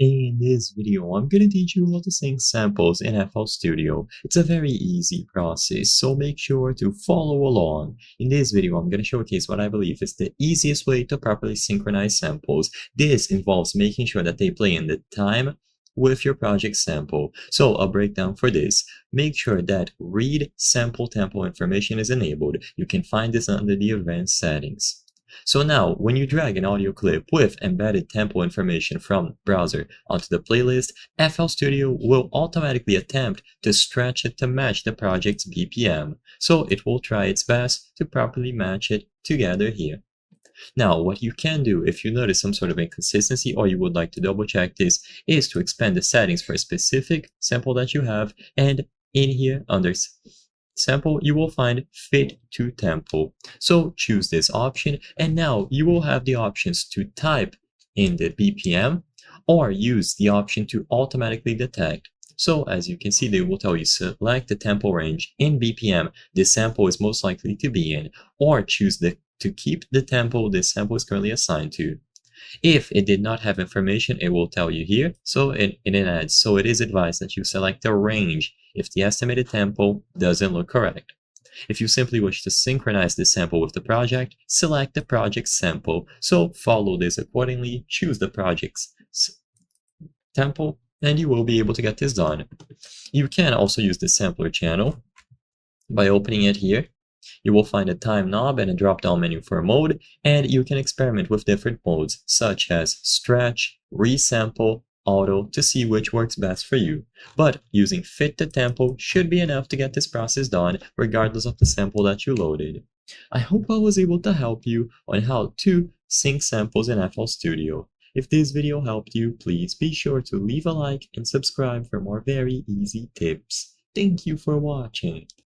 In this video, I'm going to teach you how to sync samples in FL Studio. It's a very easy process, so make sure to follow along. In this video, I'm going to showcase what I believe is the easiest way to properly synchronize samples. This involves making sure that they play in the time with your project sample. So a breakdown for this. Make sure that read sample tempo information is enabled. You can find this under the advanced settings. So now, when you drag an audio clip with embedded tempo information from browser onto the playlist, FL Studio will automatically attempt to stretch it to match the project's BPM. So it will try its best to properly match it together here. Now, what you can do if you notice some sort of inconsistency or you would like to double check this is to expand the settings for a specific sample that you have, and in here under sample you will find fit to tempo. So choose this option, and now you will have the options to type in the BPM or use the option to automatically detect. So as you can see, they will tell you select the tempo range in BPM this sample is most likely to be in, or choose to keep the tempo this sample is currently assigned to. If it did not have information, it will tell you here. So it adds, so it is advised that you select a range if the estimated tempo doesn't look correct. If you simply wish to synchronize this sample with the project, select the project sample. So follow this accordingly, choose the project's tempo, and you will be able to get this done. You can also use the sampler channel by opening it here. You will find a time knob and a drop-down menu for a mode, and you can experiment with different modes such as stretch, resample, auto to see which works best for you. But using fit to tempo should be enough to get this process done regardless of the sample that you loaded. I hope I was able to help you on how to sync samples in FL Studio. If this video helped you, please be sure to leave a like and subscribe for more very easy tips. Thank you for watching.